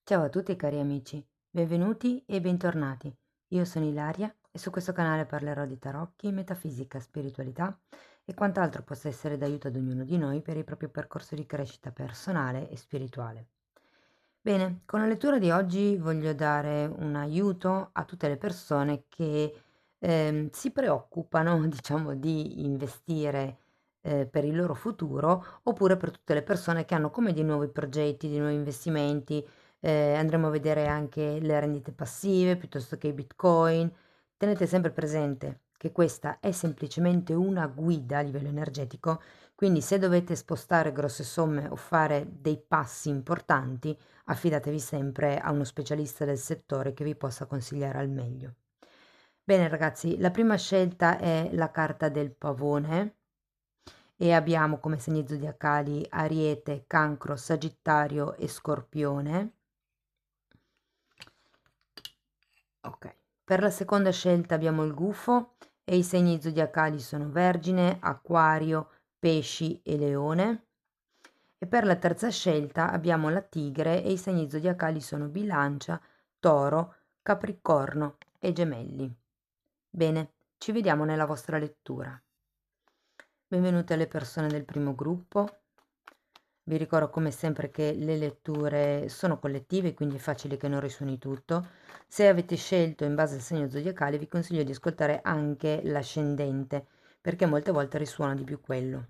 Ciao a tutti cari amici, benvenuti e bentornati. Io sono Ilaria e su questo canale parlerò di tarocchi, metafisica, spiritualità e quant'altro possa essere d'aiuto ad ognuno di noi per il proprio percorso di crescita personale e spirituale. Bene, con la lettura di oggi voglio dare un aiuto a tutte le persone che si preoccupano, diciamo, di investire per il loro futuro, oppure per tutte le persone che hanno come dei nuovi progetti, dei nuovi investimenti. Andremo a vedere anche le rendite passive piuttosto che i Bitcoin. Tenete sempre presente che questa è semplicemente una guida a livello energetico, quindi se dovete spostare grosse somme o fare dei passi importanti, affidatevi sempre a uno specialista del settore che vi possa consigliare al meglio. Bene ragazzi, la prima scelta è la carta del pavone e abbiamo come segni zodiacali Ariete, Cancro, Sagittario e Scorpione. Ok, per la seconda scelta abbiamo il gufo e i segni zodiacali sono Vergine, Acquario, Pesci e Leone. E per la terza scelta abbiamo la tigre e i segni zodiacali sono Bilancia, Toro, Capricorno e Gemelli. Bene, ci vediamo nella vostra lettura. Benvenute alle persone del primo gruppo. Vi ricordo come sempre che le letture sono collettive, quindi è facile che non risuoni tutto. Se avete scelto in base al segno zodiacale, vi consiglio di ascoltare anche l'ascendente, perché molte volte risuona di più quello.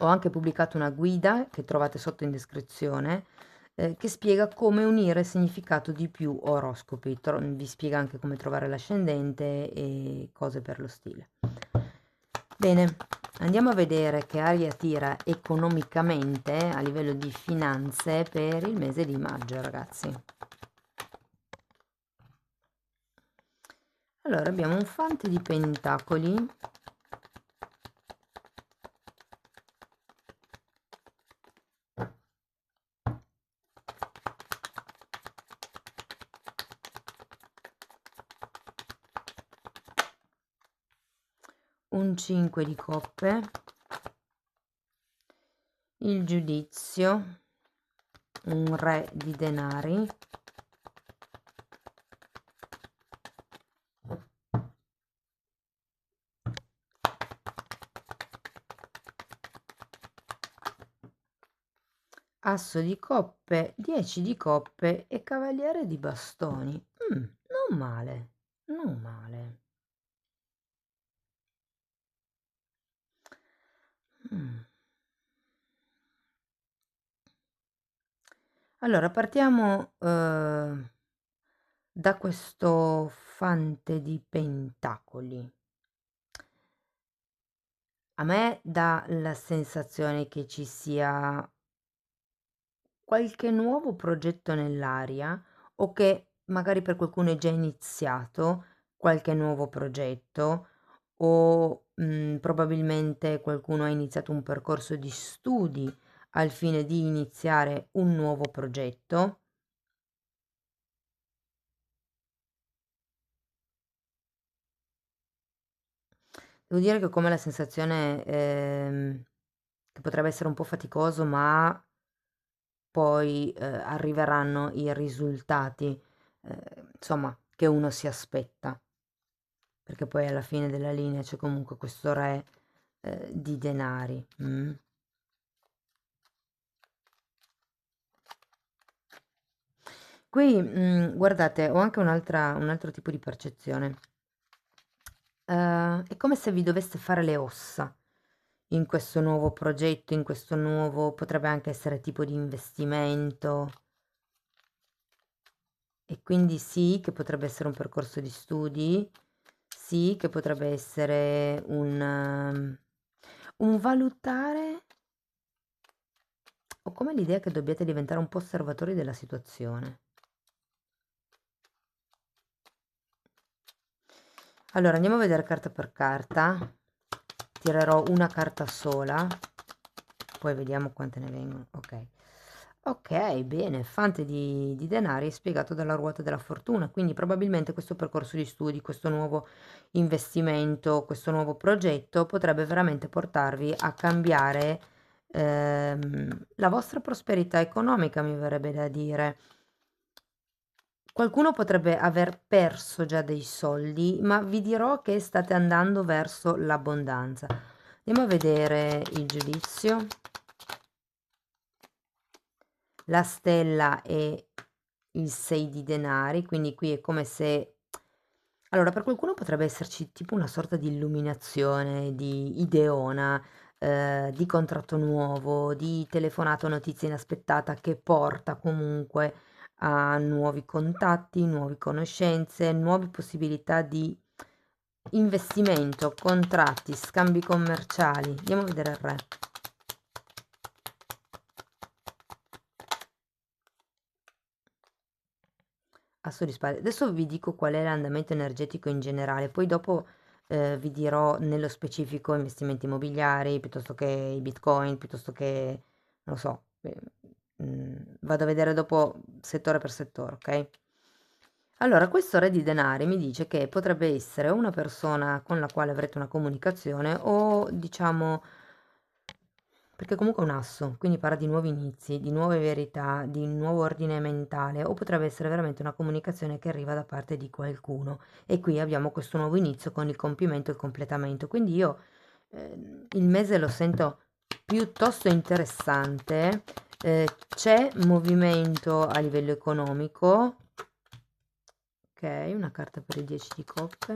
Ho anche pubblicato una guida che trovate sotto in descrizione, che spiega come unire il significato di più oroscopi. Vi spiega anche come trovare l'ascendente e cose per lo stile. Bene, andiamo a vedere che aria tira economicamente a livello di finanze per il mese di maggio, ragazzi. Allora, abbiamo un fante di pentacoli, un 5 di coppe, il giudizio, un re di denari, asso di coppe, 10 di coppe e cavaliere di bastoni. Non male, non male. Mm. Allora, partiamo da questo fante di pentacoli. A me dà la sensazione che ci sia qualche nuovo progetto nell'aria o che magari per qualcuno è già iniziato qualche nuovo progetto o probabilmente qualcuno ha iniziato un percorso di studi al fine di iniziare un nuovo progetto. Devo dire che ho come la sensazione che potrebbe essere un po' faticoso, ma poi arriveranno i risultati, insomma, che uno si aspetta, perché poi alla fine della linea c'è comunque questo re di denari. Qui, guardate, ho anche un altro tipo di percezione. È come se vi doveste fare le ossa in questo nuovo progetto, in questo nuovo, potrebbe anche essere tipo di investimento. E quindi sì, che potrebbe essere un percorso di studi, sì, che potrebbe essere un valutare, o come l'idea che dobbiate diventare un po' osservatori della situazione. Allora, andiamo a vedere carta per carta. Tirerò una carta sola, poi vediamo quante ne vengono. Ok. Ok, bene, fante di denari spiegato dalla ruota della fortuna, quindi probabilmente questo percorso di studi, questo nuovo investimento, questo nuovo progetto potrebbe veramente portarvi a cambiare la vostra prosperità economica, mi verrebbe da dire. Qualcuno potrebbe aver perso già dei soldi, ma vi dirò che state andando verso l'abbondanza. Andiamo a vedere il giudizio. La stella è il 6 di denari, quindi qui è come se... Allora, per qualcuno potrebbe esserci tipo una sorta di illuminazione, di ideona, di contratto nuovo, di telefonata o notizia inaspettata che porta comunque a nuovi contatti, nuove conoscenze, nuove possibilità di investimento, contratti, scambi commerciali. Andiamo a vedere il re. Asso di spade. Adesso vi dico qual è l'andamento energetico in generale, poi dopo vi dirò nello specifico investimenti immobiliari, piuttosto che i bitcoin, piuttosto che, non lo so, vado a vedere dopo settore per settore, ok? Allora, questo re di denari mi dice che potrebbe essere una persona con la quale avrete una comunicazione o diciamo, perché comunque è un asso, quindi parla di nuovi inizi, di nuove verità, di un nuovo ordine mentale o potrebbe essere veramente una comunicazione che arriva da parte di qualcuno e qui abbiamo questo nuovo inizio con il compimento e il completamento. Quindi io il mese lo sento piuttosto interessante, c'è movimento a livello economico. Ok, una carta per il 10 di coppe.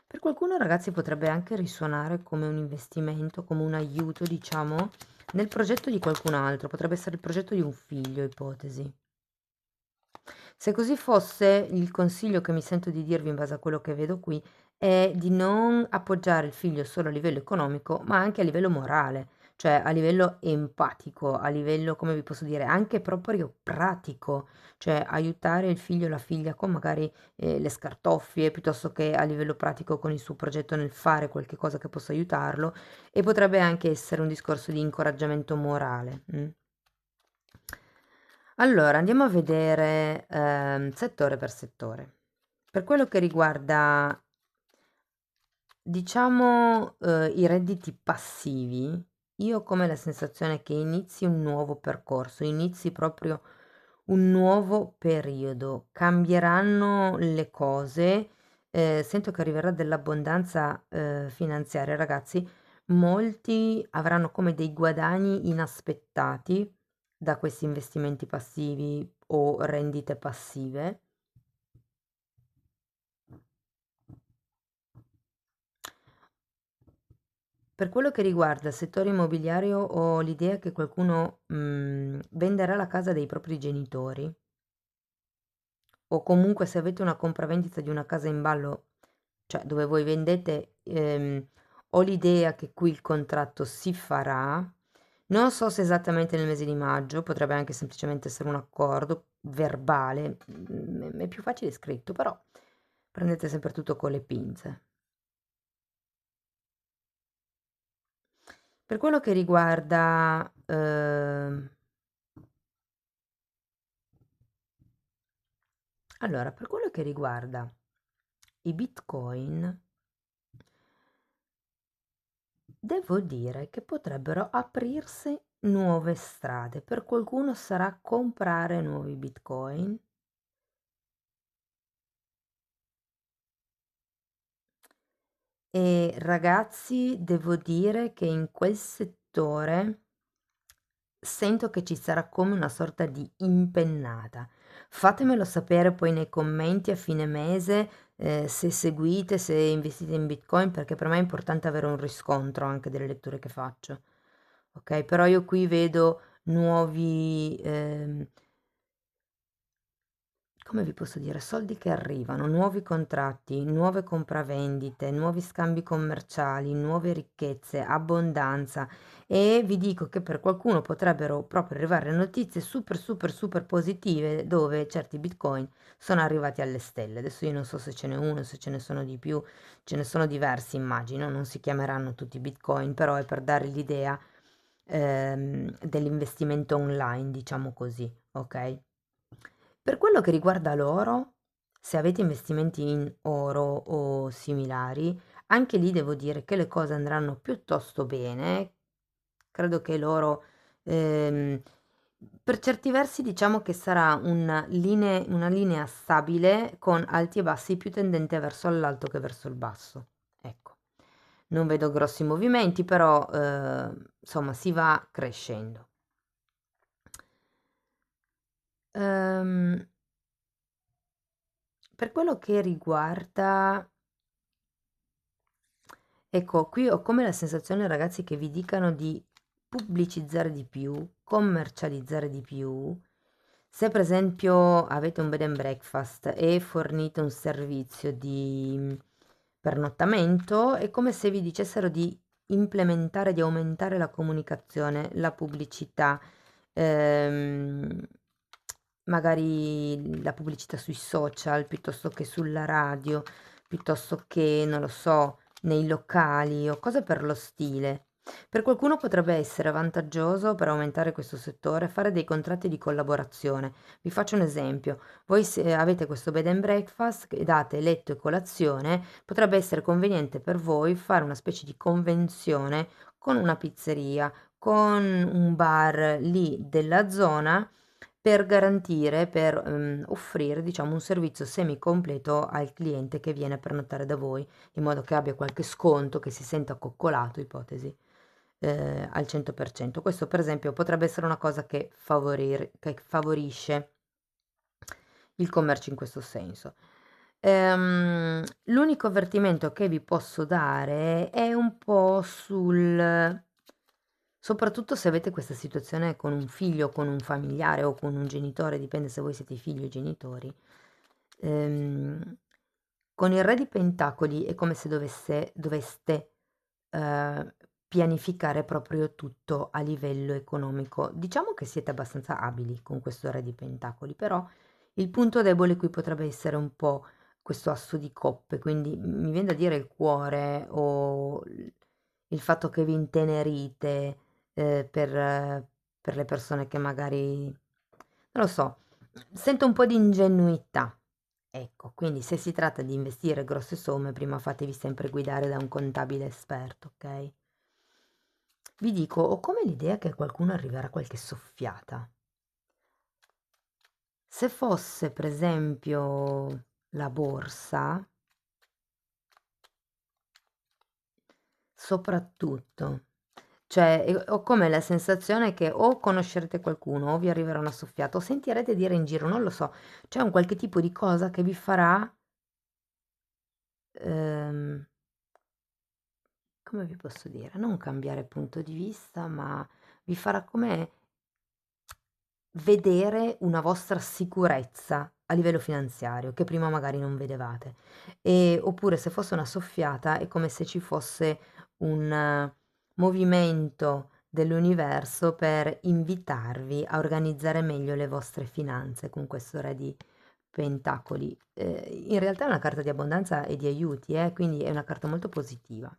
Per qualcuno, ragazzi, potrebbe anche risuonare come un investimento, come un aiuto, diciamo, nel progetto di qualcun altro. Potrebbe essere il progetto di un figlio, ipotesi. Se così fosse, il consiglio che mi sento di dirvi in base a quello che vedo qui è di non appoggiare il figlio solo a livello economico, ma anche a livello morale, cioè a livello empatico, a livello, come vi posso dire, anche proprio pratico, cioè aiutare il figlio o la figlia con magari le scartoffie, piuttosto che a livello pratico con il suo progetto nel fare qualche cosa che possa aiutarlo, e potrebbe anche essere un discorso di incoraggiamento morale. Allora, andiamo a vedere settore per settore. Per quello che riguarda, diciamo, i redditi passivi, io ho come la sensazione che inizi un nuovo percorso, inizi proprio un nuovo periodo, cambieranno le cose, sento che arriverà dell'abbondanza finanziaria, ragazzi, molti avranno come dei guadagni inaspettati da questi investimenti passivi o rendite passive. Per quello che riguarda il settore immobiliare ho l'idea che qualcuno venderà la casa dei propri genitori o comunque se avete una compravendita di una casa in ballo, cioè dove voi vendete, ho l'idea che qui il contratto si farà. Non so se esattamente nel mese di maggio, potrebbe anche semplicemente essere un accordo verbale, è più facile scritto, però prendete sempre tutto con le pinze. Per quello che riguarda, allora, per quello che riguarda i Bitcoin, devo dire che potrebbero aprirsi nuove strade. Per qualcuno sarà comprare nuovi Bitcoin. E ragazzi, devo dire che in quel settore sento che ci sarà come una sorta di impennata. Fatemelo sapere poi nei commenti a fine mese, se seguite, se investite in Bitcoin, perché per me è importante avere un riscontro anche delle letture che faccio. Ok, però io qui vedo nuovi, come vi posso dire, soldi che arrivano, nuovi contratti, nuove compravendite, nuovi scambi commerciali, nuove ricchezze, abbondanza e vi dico che per qualcuno potrebbero proprio arrivare notizie super super super positive dove certi bitcoin sono arrivati alle stelle. Adesso io non so se ce n'è uno, se ce ne sono di più, ce ne sono diversi immagino, non si chiameranno tutti bitcoin, però è per dare l'idea dell'investimento online, diciamo così, ok? Per quello che riguarda l'oro, se avete investimenti in oro o similari, anche lì devo dire che le cose andranno piuttosto bene. Credo che l'oro, ehm, Per certi versi diciamo che sarà una linea stabile con alti e bassi più tendente verso l'alto che verso il basso. Ecco, non vedo grossi movimenti, però insomma si va crescendo. Ehm, per quello che riguarda, ecco, qui ho come la sensazione, ragazzi, che vi dicano di pubblicizzare di più, commercializzare di più. Se per esempio avete un bed and breakfast e fornite un servizio di pernottamento, è come se vi dicessero di implementare, di aumentare la comunicazione, la pubblicità, ehm, magari la pubblicità sui social piuttosto che sulla radio, piuttosto che, non lo so, nei locali o cose per lo stile. Per qualcuno potrebbe essere vantaggioso per aumentare questo settore fare dei contratti di collaborazione. Vi faccio un esempio: voi se avete questo bed and breakfast che date letto e colazione, potrebbe essere conveniente per voi fare una specie di convenzione con una pizzeria, con un bar lì della zona per garantire, per offrire, diciamo, un servizio semi-completo al cliente che viene a prenotare da voi, in modo che abbia qualche sconto, che si senta coccolato, ipotesi, al 100%. Questo, per esempio, potrebbe essere una cosa che favorisce il commercio in questo senso. L'unico avvertimento che vi posso dare è un po' soprattutto se avete questa situazione con un figlio, con un familiare o con un genitore, dipende se voi siete figli o genitori. Ehm, con il Re di Pentacoli è come se doveste eh, pianificare proprio tutto a livello economico. Diciamo che siete abbastanza abili con questo Re di Pentacoli, però il punto debole qui potrebbe essere un po' questo asso di coppe, quindi mi viene da dire il cuore o il fatto che vi intenerite per le persone che magari, non lo so, sento un po' di ingenuità. Ecco, quindi se si tratta di investire grosse somme, prima fatevi sempre guidare da un contabile esperto, ok? Vi dico, ho come l'idea che a qualcuno arriverà qualche soffiata. Se fosse, per esempio, la borsa, soprattutto, cioè ho come la sensazione che o conoscerete qualcuno o vi arriverà una soffiata o sentirete dire in giro, non lo so, c'è un qualche tipo di cosa che vi farà, ehm, come vi posso dire, non cambiare punto di vista, ma vi farà come vedere una vostra sicurezza a livello finanziario che prima magari non vedevate. Oppure se fosse una soffiata è come se ci fosse un movimento dell'universo per invitarvi a organizzare meglio le vostre finanze con questo Re di Pentacoli. In realtà è una carta di abbondanza e di aiuti, quindi è una carta molto positiva.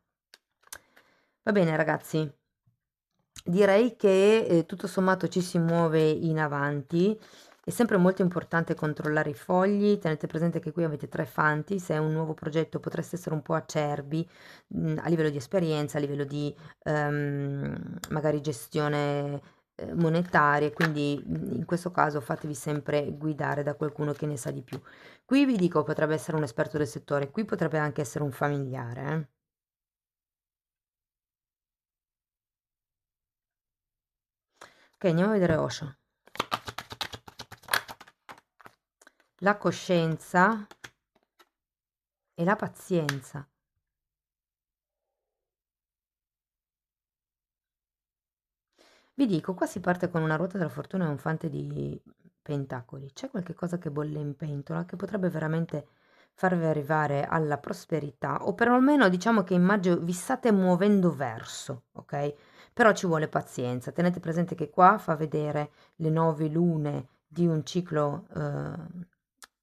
Va bene ragazzi, direi che tutto sommato ci si muove in avanti. È sempre molto importante controllare i fogli, tenete presente che qui avete 3 fanti, se è un nuovo progetto potreste essere un po' acerbi, a livello di esperienza, a livello di magari gestione monetaria, quindi in questo caso fatevi sempre guidare da qualcuno che ne sa di più. Qui vi dico potrebbe essere un esperto del settore, qui potrebbe anche essere un familiare, eh. Ok, andiamo a vedere Osho. La coscienza e la pazienza. Vi dico, qua si parte con una ruota della fortuna e un fante di pentacoli. C'è qualche cosa che bolle in pentola che potrebbe veramente farvi arrivare alla prosperità, o perlomeno diciamo che immagino vi state muovendo verso, ok? Però ci vuole pazienza. Tenete presente che qua fa vedere le 9 lune di un ciclo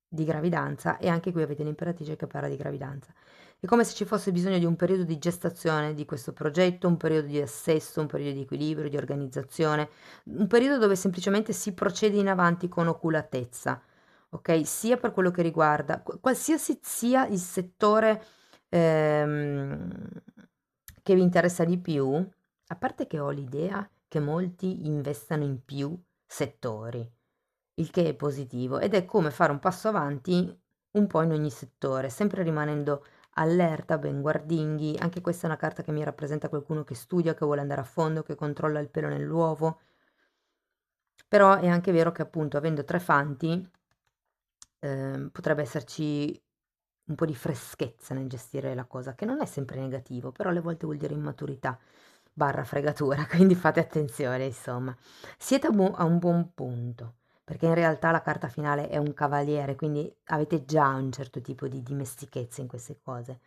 di gravidanza e anche qui avete l'imperatrice che parla di gravidanza. È come se ci fosse bisogno di un periodo di gestazione di questo progetto, un periodo di assesto, un periodo di equilibrio, di organizzazione, un periodo dove semplicemente si procede in avanti con oculatezza, ok? Sia per quello che riguarda qualsiasi sia il settore ehm, che vi interessa di più, a parte che ho l'idea che molti investano in più settori, il che è positivo ed è come fare un passo avanti un po' in ogni settore, sempre rimanendo allerta, ben guardinghi. Anche questa è una carta che mi rappresenta qualcuno che studia, che vuole andare a fondo, che controlla il pelo nell'uovo. Però è anche vero che appunto avendo tre fanti potrebbe esserci un po' di freschezza nel gestire la cosa, che non è sempre negativo, però alle volte vuol dire immaturità barra fregatura, quindi fate attenzione, insomma. Siete a un buon punto, perché in realtà la carta finale è un cavaliere, quindi avete già un certo tipo di dimestichezza in queste cose,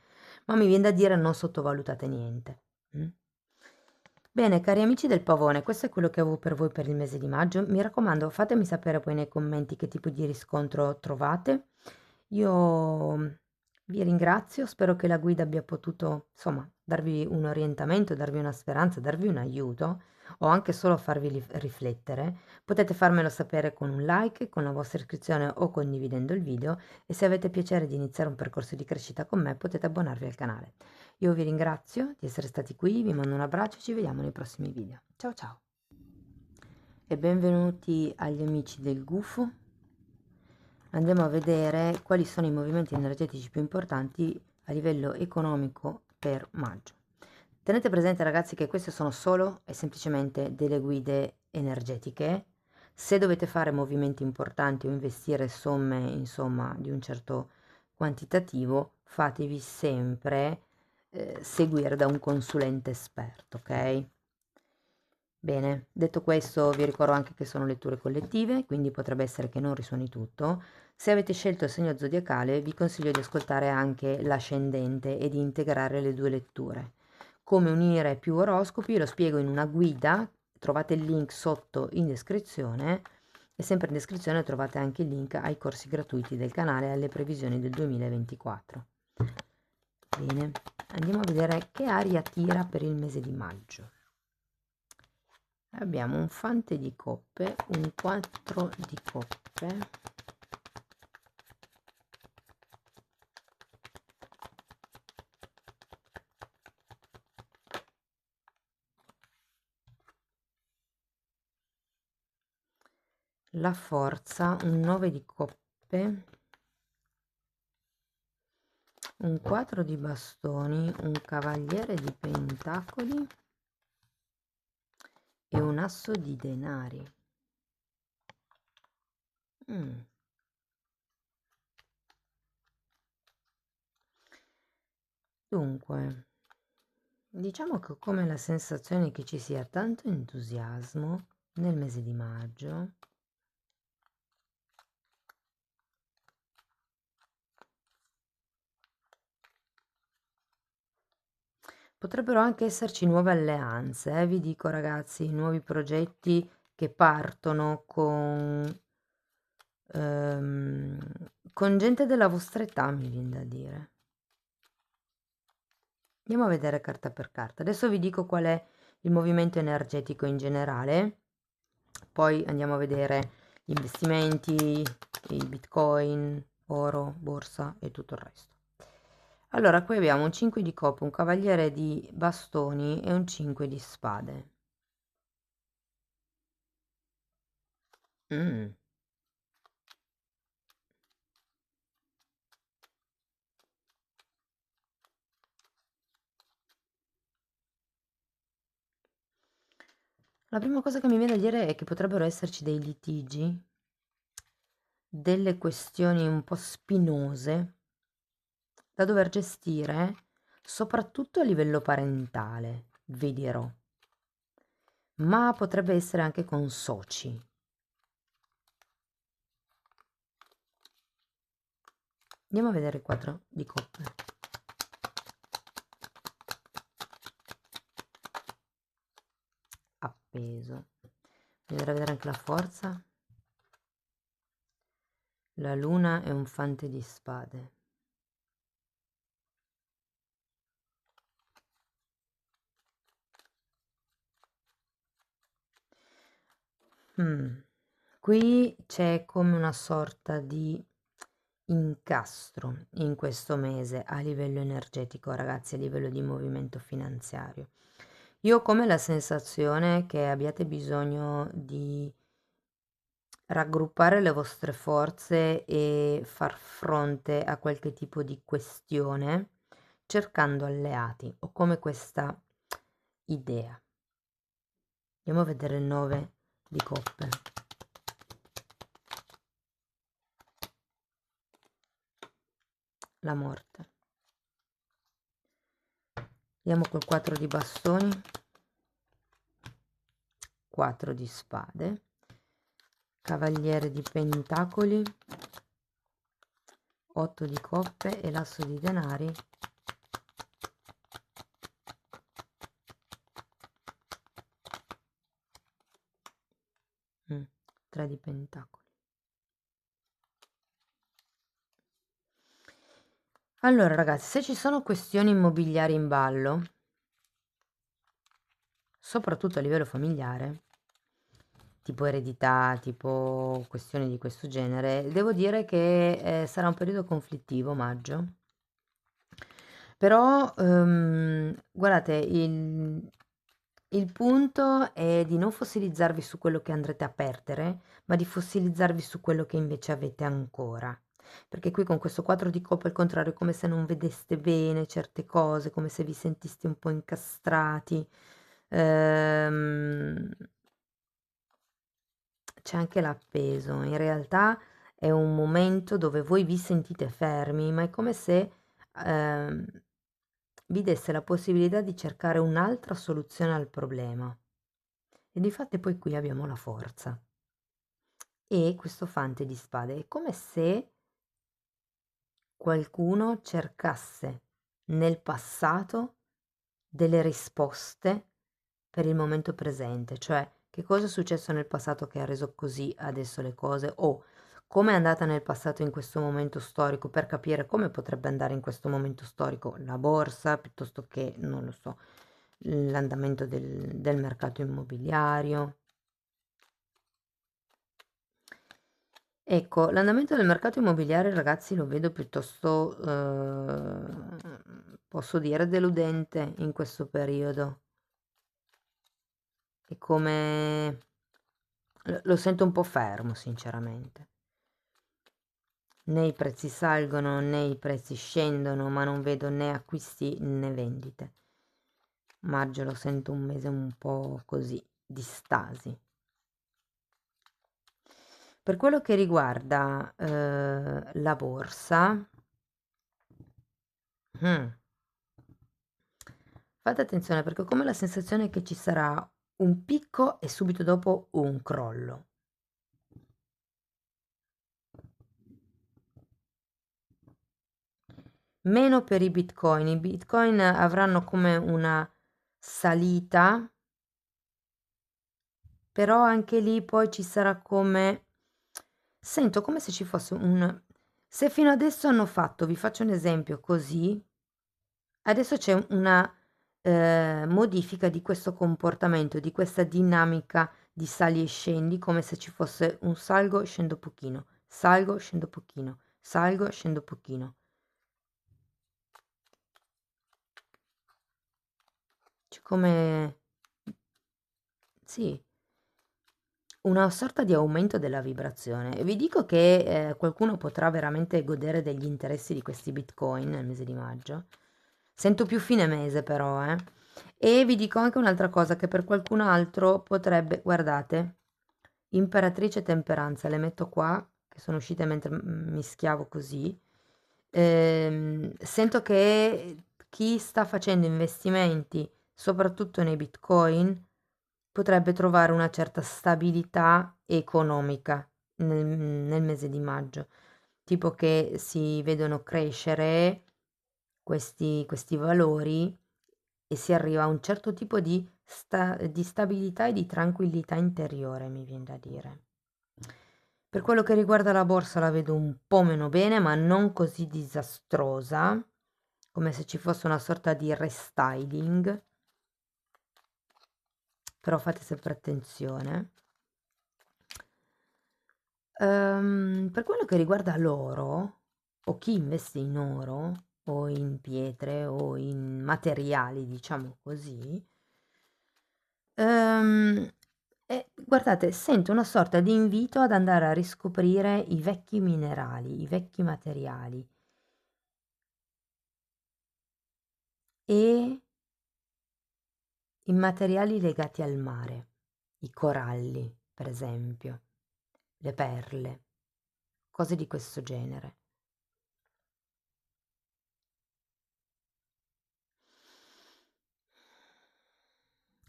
ma mi viene da dire non sottovalutate niente. Mm? Bene, cari amici del pavone, questo è quello che avevo per voi per il mese di maggio. Mi raccomando, fatemi sapere poi nei commenti che tipo di riscontro trovate. Io vi ringrazio, spero che la guida abbia potuto, insomma, darvi un orientamento, darvi una speranza, darvi un aiuto o anche solo farvi riflettere. Potete farmelo sapere con un like, con la vostra iscrizione o condividendo il video e se avete piacere di iniziare un percorso di crescita con me potete abbonarvi al canale. Io vi ringrazio di essere stati qui, vi mando un abbraccio e ci vediamo nei prossimi video. Ciao ciao! E benvenuti agli amici del gufo. Andiamo a vedere quali sono i movimenti energetici più importanti a livello economico per maggio. Tenete presente ragazzi che queste sono solo e semplicemente delle guide energetiche. Se dovete fare movimenti importanti o investire somme insomma di un certo quantitativo, fatevi sempre seguire da un consulente esperto, ok? Bene, detto questo vi ricordo anche che sono letture collettive, quindi potrebbe essere che non risuoni tutto. Se avete scelto il segno zodiacale vi consiglio di ascoltare anche l'ascendente e di integrare le due letture. Come unire più oroscopi lo spiego in una guida, trovate il link sotto in descrizione e sempre in descrizione trovate anche il link ai corsi gratuiti del canale e alle previsioni del 2024. Bene, andiamo a vedere che aria tira per il mese di maggio. Abbiamo un fante di coppe, un 4 di coppe, la forza, un 9 di coppe, un 4 di bastoni, un cavaliere di pentacoli e un asso di denari. Dunque, diciamo che ho come la sensazione che ci sia tanto entusiasmo nel mese di maggio. Potrebbero anche esserci nuove alleanze, vi dico ragazzi, nuovi progetti che partono con gente della vostra età, mi viene da dire. Andiamo a vedere carta per carta. Adesso vi dico qual è il movimento energetico in generale, poi andiamo a vedere gli investimenti, i bitcoin, oro, borsa e tutto il resto. Allora, qui abbiamo un 5 di coppe, un cavaliere di bastoni e un 5 di spade. La prima cosa che mi viene da dire è che potrebbero esserci dei litigi, delle questioni un po' spinose da dover gestire, soprattutto a livello parentale, vi dirò, ma potrebbe essere anche con soci. Andiamo a vedere il quadro di coppe. Appeso. Bisogna vedere anche la forza. La luna è un fante di spade. Qui c'è come una sorta di incastro in questo mese a livello energetico, ragazzi, a livello di movimento finanziario. Io ho come la sensazione che abbiate bisogno di raggruppare le vostre forze e far fronte a qualche tipo di questione cercando alleati. Ho come questa idea. Andiamo a vedere il 9 di coppe. La morte. Andiamo col 4 di bastoni, 4 di spade, cavaliere di pentacoli, 8 di coppe e l'asso di denari, 3 di pentacoli. Allora ragazzi, se ci sono questioni immobiliari in ballo, soprattutto a livello familiare, tipo eredità, tipo questioni di questo genere, devo dire che sarà un periodo conflittivo, maggio. Però guardate, il punto è di non fossilizzarvi su quello che andrete a perdere, ma di fossilizzarvi su quello che invece avete ancora. Perché qui con questo 4 di coppe al contrario è come se non vedeste bene certe cose, come se vi sentiste un po' incastrati. C'è anche l'appeso. In realtà è un momento dove voi vi sentite fermi, ma è come se ehm, vi desse la possibilità di cercare un'altra soluzione al problema. E difatti poi qui abbiamo la forza. E questo fante di spade è come se qualcuno cercasse nel passato delle risposte per il momento presente, cioè che cosa è successo nel passato che ha reso così adesso le cose, o come è andata nel passato in questo momento storico per capire come potrebbe andare in questo momento storico la borsa, piuttosto che, non lo so, l'andamento del mercato immobiliario. Ecco, l'andamento del mercato immobiliare, ragazzi, lo vedo piuttosto, posso dire, deludente in questo periodo. È come... lo sento un po' fermo, sinceramente. Né i prezzi salgono né i prezzi scendono, ma non vedo né acquisti né vendite. Maggio lo sento un mese un po' così, di stasi. Per quello che riguarda la borsa, fate attenzione perché ho come la sensazione che ci sarà un picco e subito dopo un crollo. Meno per i bitcoin avranno come una salita, però anche lì poi ci sarà come, sento come se ci fosse un, se fino adesso hanno fatto, vi faccio un esempio così, adesso c'è una modifica di questo comportamento, di questa dinamica di sali e scendi, come se ci fosse un salgo, scendo pochino, salgo, scendo pochino, salgo, scendo pochino. C'è come... Sì, una sorta di aumento della vibrazione. E vi dico che qualcuno potrà veramente godere degli interessi di questi bitcoin nel mese di maggio. Sento più fine mese però, eh. E vi dico anche un'altra cosa che per qualcun altro potrebbe, guardate, Imperatrice Temperanza, le metto qua, che sono uscite mentre mischiavo così. Sento che chi sta facendo investimenti, soprattutto nei bitcoin, potrebbe trovare una certa stabilità economica nel mese di maggio, tipo che si vedono crescere questi valori e si arriva a un certo tipo di stabilità e di tranquillità interiore, mi viene da dire. Per quello che riguarda la borsa la vedo un po' meno bene, ma non così disastrosa, come se ci fosse una sorta di restyling, però fate sempre attenzione. Per quello che riguarda l'oro, o chi investe in oro, o in pietre, o in materiali, diciamo così, E guardate, sento una sorta di invito ad andare a riscoprire i vecchi minerali, i vecchi materiali e i materiali legati al mare, i coralli, per esempio, le perle, cose di questo genere.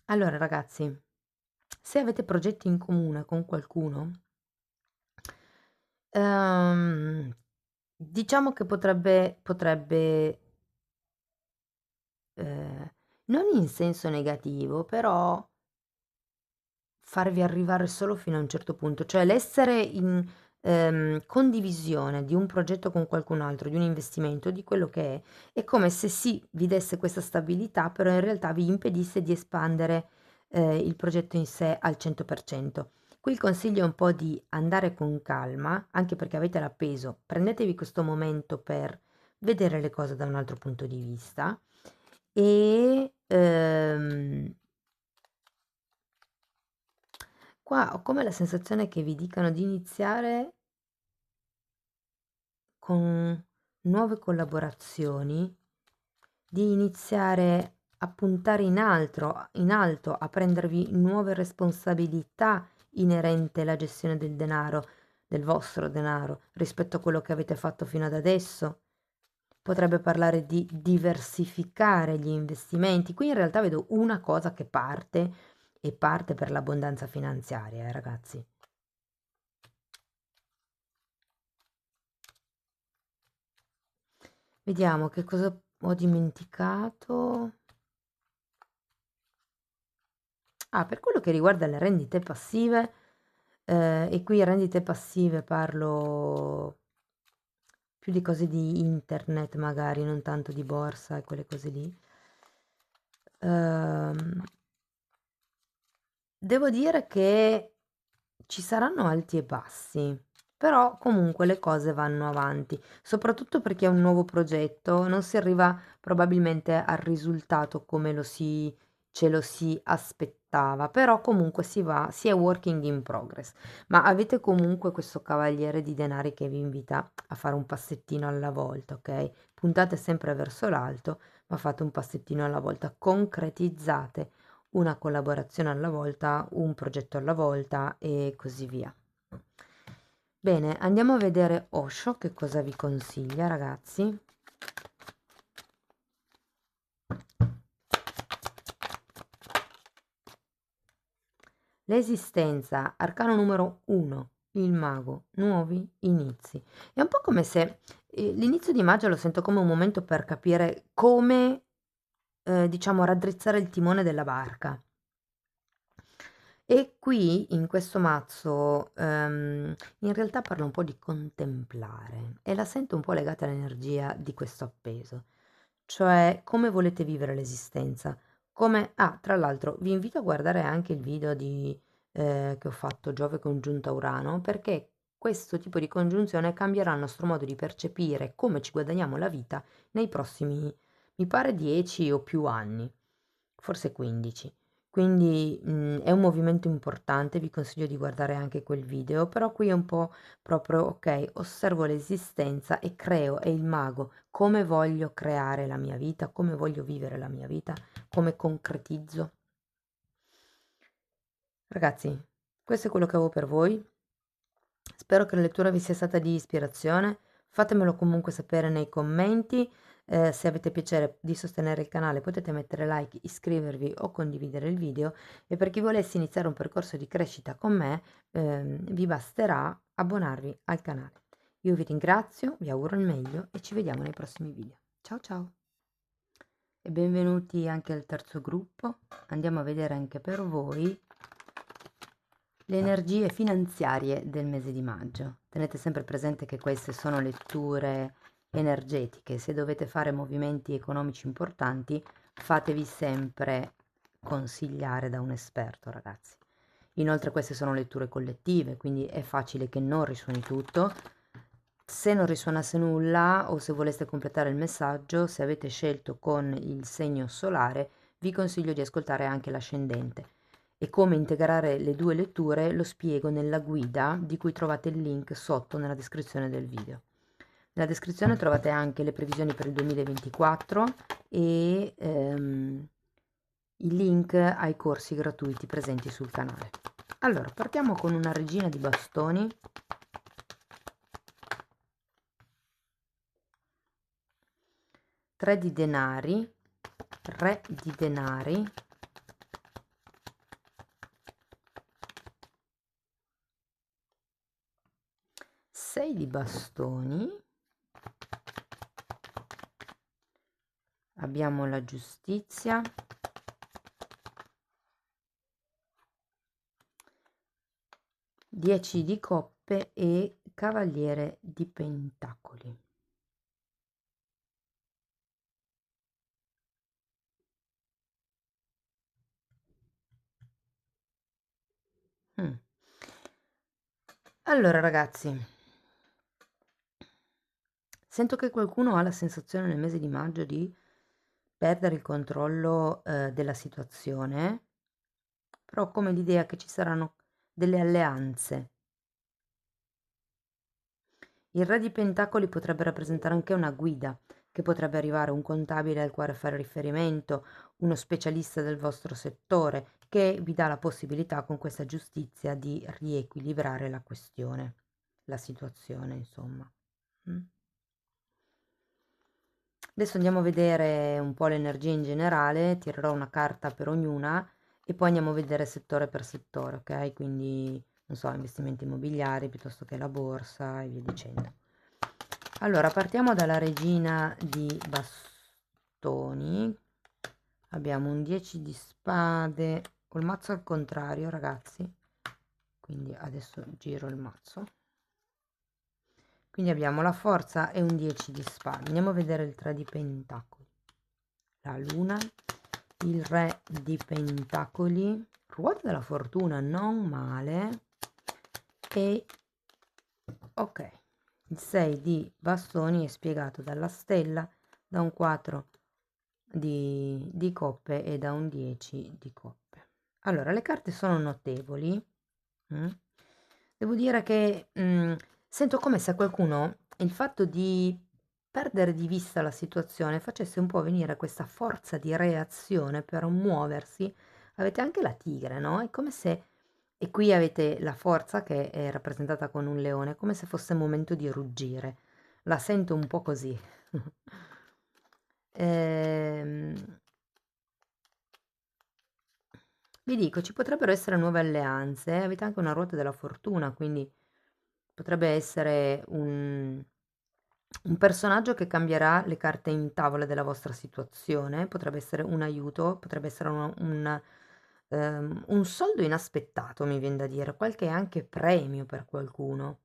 Allora, ragazzi, se avete progetti in comune con qualcuno, ehm, diciamo che potrebbe non in senso negativo, però farvi arrivare solo fino a un certo punto, cioè l'essere in condivisione di un progetto con qualcun altro, di un investimento, di quello che è come se sì, vi desse questa stabilità, però in realtà vi impedisse di espandere il progetto in sé al 100%. Qui il consiglio è un po' di andare con calma, anche perché avete l'appeso, prendetevi questo momento per vedere le cose da un altro punto di vista e qua ho come la sensazione che vi dicano di iniziare con nuove collaborazioni, di iniziare a puntare in alto, a prendervi nuove responsabilità inerente alla gestione del denaro, del vostro denaro, rispetto a quello che avete fatto fino ad adesso. Potrebbe parlare di diversificare gli investimenti. Qui in realtà vedo una cosa che parte e parte per l'abbondanza finanziaria, ragazzi. Vediamo che cosa ho dimenticato. Ah, per quello che riguarda le rendite passive, e qui rendite passive parlo più di cose di internet magari, non tanto di borsa e quelle cose lì. Ehm, Devo dire che ci saranno alti e bassi, però comunque le cose vanno avanti, soprattutto perché è un nuovo progetto, non si arriva probabilmente al risultato come ce lo si aspettava, però comunque si è working in progress. Ma avete comunque questo cavaliere di denari che vi invita a fare un passettino alla volta, ok? Puntate sempre verso l'alto, ma fate un passettino alla volta, concretizzate una collaborazione alla volta, un progetto alla volta e così via. Bene, andiamo a vedere Osho che cosa vi consiglia, ragazzi. L'esistenza, arcano numero 1, il mago, nuovi inizi. È un po' come se l'inizio di maggio lo sento come un momento per capire come, diciamo, raddrizzare il timone della barca. E qui in questo mazzo in realtà parla un po' di contemplare e la sento un po' legata all'energia di questo appeso, cioè come volete vivere l'esistenza. Come... Ah, tra l'altro vi invito a guardare anche il video che ho fatto Giove congiunta Urano perché questo tipo di congiunzione cambierà il nostro modo di percepire come ci guadagniamo la vita nei prossimi, mi pare 10 o più anni, forse 15. Quindi è un movimento importante, vi consiglio di guardare anche quel video, però qui è un po' proprio, ok, osservo l'esistenza e creo, è il mago, come voglio creare la mia vita, come voglio vivere la mia vita, come concretizzo. Ragazzi, questo è quello che avevo per voi. Spero che la lettura vi sia stata di ispirazione. Fatemelo comunque sapere nei commenti. Se avete piacere di sostenere il canale potete mettere like, iscrivervi o condividere il video e per chi volesse iniziare un percorso di crescita con me vi basterà abbonarvi al canale. Io vi ringrazio, vi auguro il meglio e ci vediamo nei prossimi video. Ciao ciao! E benvenuti anche al terzo gruppo. Andiamo a vedere anche per voi le energie finanziarie del mese di maggio. Tenete sempre presente che queste sono letture energetiche. Se dovete fare movimenti economici importanti, fatevi sempre consigliare da un esperto, ragazzi. Inoltre queste sono letture collettive, quindi è facile che non risuoni tutto. Se non risuonasse nulla o se voleste completare il messaggio, se avete scelto con il segno solare, vi consiglio di ascoltare anche l'ascendente. e come integrare le due letture lo spiego nella guida di cui trovate il link sotto nella descrizione del video. Nella descrizione trovate anche le previsioni per il 2024 e i link ai corsi gratuiti presenti sul canale. Allora, partiamo con una regina di bastoni. Tre di denari, re di denari, sei di bastoni, abbiamo la giustizia, 10 di coppe e cavaliere di pentacoli. Allora ragazzi, sento che qualcuno ha la sensazione nel mese di maggio di perdere il controllo della situazione, però come l'idea che ci saranno delle alleanze. Il re di pentacoli potrebbe rappresentare anche una guida, che potrebbe arrivare un contabile al quale fare riferimento, uno specialista del vostro settore, che vi dà la possibilità con questa giustizia di riequilibrare la questione, la situazione, insomma. Adesso andiamo a vedere un po' l'energia in generale, tirerò una carta per ognuna e poi andiamo a vedere settore per settore, ok? Quindi, non so, investimenti immobiliari piuttosto che la borsa e via dicendo. Allora, partiamo dalla regina di bastoni. Abbiamo un 10 di spade, col mazzo al contrario, ragazzi. Quindi adesso giro il mazzo. Quindi abbiamo la forza e un 10 di spade. Andiamo a vedere il 3 di pentacoli. La luna, il re di pentacoli, ruota della fortuna, non male. E ok, il 6 di bastoni è spiegato dalla stella, da un 4 di coppe e da un 10 di coppe. Allora, le carte sono notevoli. Devo dire che sento come se a qualcuno il fatto di perdere di vista la situazione facesse un po' venire questa forza di reazione per muoversi. Avete anche la tigre, no? È come se, e qui avete la forza che è rappresentata con un leone, come se fosse il momento di ruggire. La sento un po' così. Vi dico, ci potrebbero essere nuove alleanze, avete anche una ruota della fortuna, quindi potrebbe essere un personaggio che cambierà le carte in tavola della vostra situazione, potrebbe essere un aiuto, potrebbe essere un soldo inaspettato, mi viene da dire, qualche anche premio per qualcuno.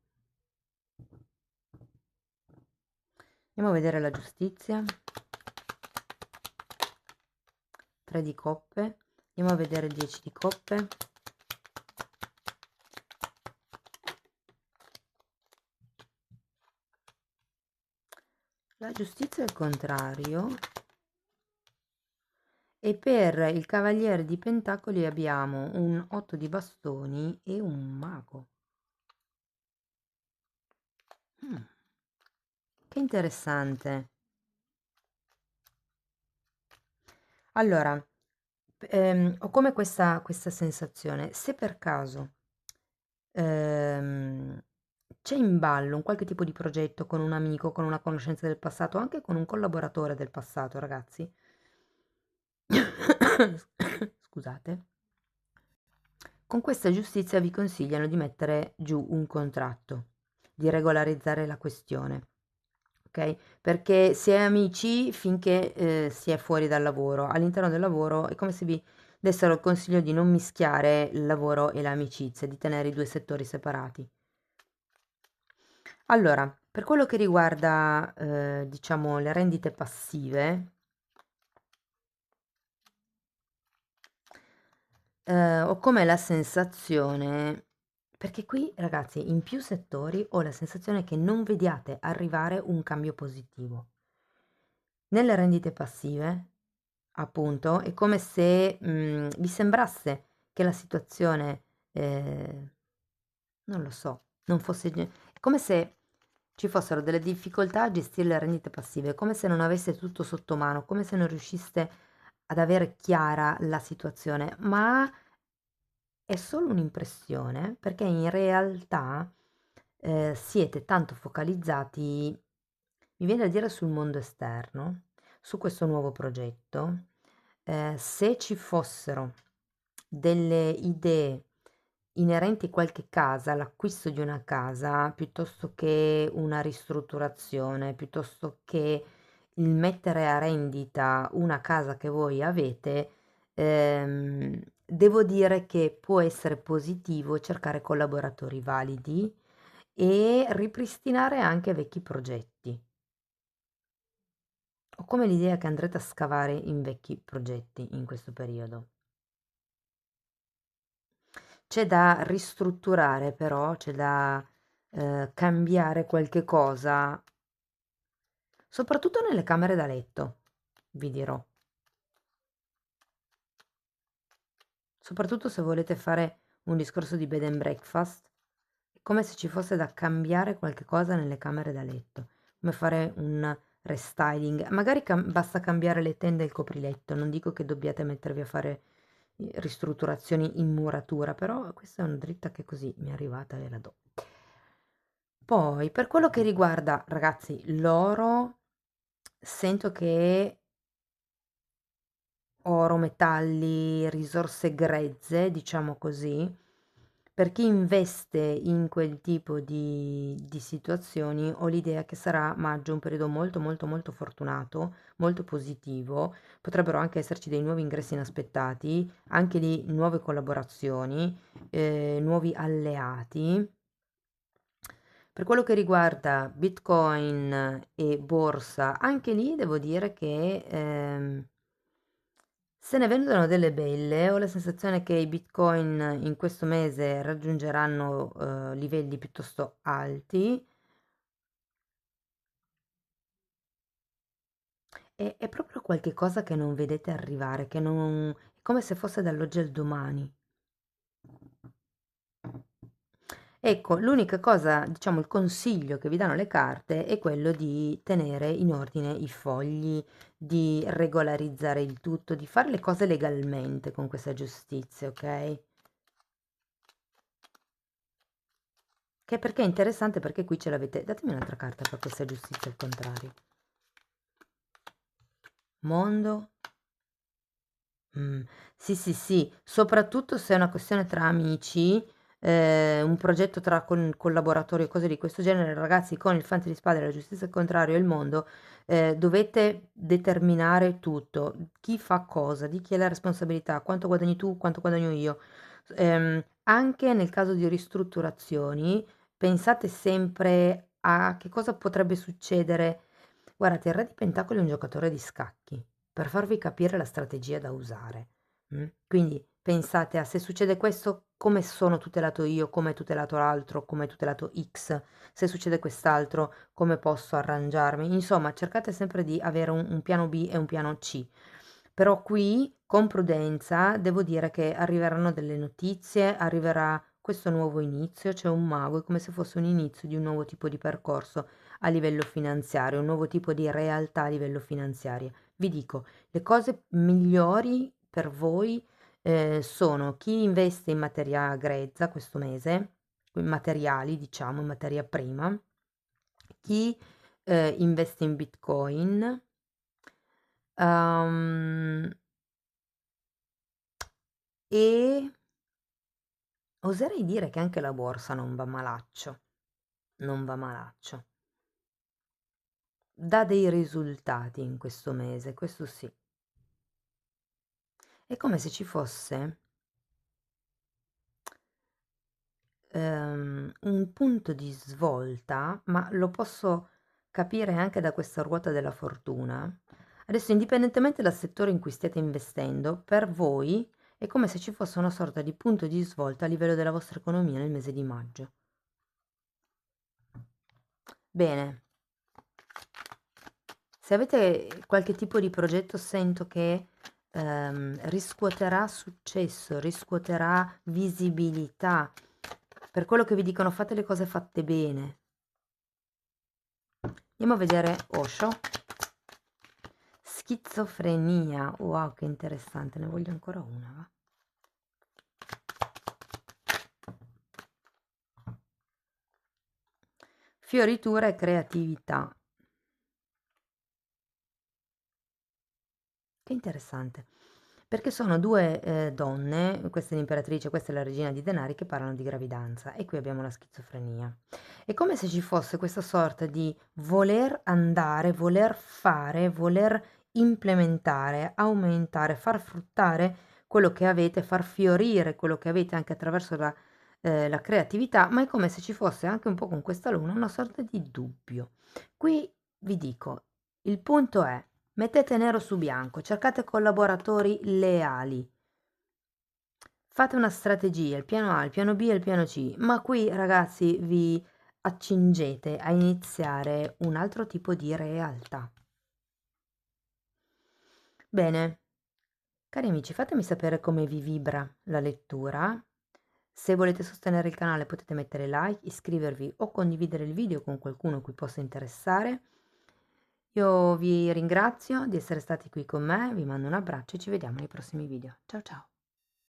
Andiamo a vedere la giustizia. 3 di coppe. Andiamo a vedere 10 di coppe. La giustizia è il contrario. E per il cavaliere di pentacoli abbiamo un 8 di bastoni e un mago. Che interessante. Allora, ho come questa sensazione, se per caso c'è in ballo un qualche tipo di progetto con un amico, con una conoscenza del passato, anche con un collaboratore del passato, ragazzi, scusate, con questa giustizia vi consigliano di mettere giù un contratto, di regolarizzare la questione. Okay? Perché si è amici finché si è fuori dal lavoro. All'interno del lavoro è come se vi dessero il consiglio di non mischiare il lavoro e l'amicizia, di tenere i due settori separati. Allora, per quello che riguarda, diciamo, le rendite passive, ho come la sensazione, perché qui ragazzi in più settori ho la sensazione che non vediate arrivare un cambio positivo. Nelle rendite passive, appunto, è come se vi sembrasse che la situazione, non lo so, non fosse è come se ci fossero delle difficoltà a gestire le rendite passive, come se non avesse tutto sotto mano, come se non riusciste ad avere chiara la situazione, ma è solo un'impressione, perché in realtà, siete tanto focalizzati, mi viene da dire, sul mondo esterno, su questo nuovo progetto. Se ci fossero delle idee inerenti a qualche casa, l'acquisto di una casa, piuttosto che una ristrutturazione, piuttosto che il mettere a rendita una casa che voi avete, devo dire che può essere positivo cercare collaboratori validi e ripristinare anche vecchi progetti. Ho come l'idea che andrete a scavare in vecchi progetti in questo periodo. C'è da ristrutturare però, c'è da, cambiare qualche cosa, soprattutto nelle camere da letto, vi dirò. Soprattutto se volete fare un discorso di bed and breakfast, è come se ci fosse da cambiare qualche cosa nelle camere da letto, come fare un restyling. Magari basta cambiare le tende e il copriletto, non dico che dobbiate mettervi a fare ristrutturazioni in muratura, però questa è una dritta che così mi è arrivata e la do. Poi, per quello che riguarda, ragazzi, l'oro, sento che oro, metalli, risorse grezze, diciamo così, per chi investe in quel tipo di situazioni, ho l'idea che sarà maggio un periodo molto molto molto fortunato, molto positivo. Potrebbero anche esserci dei nuovi ingressi inaspettati, anche lì nuove collaborazioni, nuovi alleati. Per quello che riguarda Bitcoin e borsa, anche lì devo dire che se ne vendono delle belle. Ho la sensazione che i Bitcoin in questo mese raggiungeranno livelli piuttosto alti. È proprio qualche cosa che non vedete arrivare, che non, è come se fosse dall'oggi al domani. Ecco, l'unica cosa, diciamo, il consiglio che vi danno le carte è quello di tenere in ordine i fogli, di regolarizzare il tutto, di fare le cose legalmente con questa giustizia, ok? Che perché è interessante, perché qui ce l'avete. Datemi un'altra carta per questa giustizia al contrario. Mondo. Mm. Sì, sì, sì, soprattutto se è una questione tra amici, un progetto tra collaboratori o cose di questo genere, ragazzi, con il fante di spade, la giustizia al contrario e il mondo, dovete determinare tutto, chi fa cosa, di chi è la responsabilità, quanto guadagni tu, quanto guadagno io. Anche nel caso di ristrutturazioni, pensate sempre a che cosa potrebbe succedere. Guardate, il Re di Pentacoli è un giocatore di scacchi, per farvi capire la strategia da usare. Quindi pensate a: se succede questo, come sono tutelato io, come è tutelato l'altro, come è tutelato X, se succede quest'altro, come posso arrangiarmi. Insomma, cercate sempre di avere un piano B e un piano C. Però qui, con prudenza, devo dire che arriveranno delle notizie, arriverà questo nuovo inizio, c'è un mago, è come se fosse un inizio di un nuovo tipo di percorso a livello finanziario, un nuovo tipo di realtà a livello finanziario. Vi dico, le cose migliori per voi sono chi investe in materia grezza questo mese, in materiali, diciamo, in materia prima, chi investe in Bitcoin, ehm, e oserei dire che anche la borsa non va malaccio, non va malaccio. Dà dei risultati in questo mese, questo sì. È come se ci fosse un punto di svolta, ma lo posso capire anche da questa ruota della fortuna. Adesso, indipendentemente dal settore in cui stiate investendo, per voi è come se ci fosse una sorta di punto di svolta a livello della vostra economia nel mese di maggio. Bene, se avete qualche tipo di progetto, sento che riscuoterà successo, riscuoterà visibilità. Per quello che vi dicono, fate le cose fatte bene. Andiamo a vedere Osho. Schizofrenia, wow, che interessante, ne voglio ancora una, va? Fioritura e creatività. Che interessante, perché sono due donne, questa è l'imperatrice, questa è la regina di denari, che parlano di gravidanza, e qui abbiamo la schizofrenia. È come se ci fosse questa sorta di voler andare, voler fare, voler implementare, aumentare, far fruttare quello che avete, far fiorire quello che avete anche attraverso la creatività, ma è come se ci fosse anche un po' con questa luna una sorta di dubbio. Qui vi dico, il punto è: mettete nero su bianco, cercate collaboratori leali, fate una strategia, il piano A, il piano B e il piano C, ma qui ragazzi vi accingete a iniziare un altro tipo di realtà. Bene, cari amici, fatemi sapere come vi vibra la lettura. Se volete sostenere il canale potete mettere like, iscrivervi o condividere il video con qualcuno a cui possa interessare. Io vi ringrazio di essere stati qui con me, vi mando un abbraccio e ci vediamo nei prossimi video. Ciao ciao!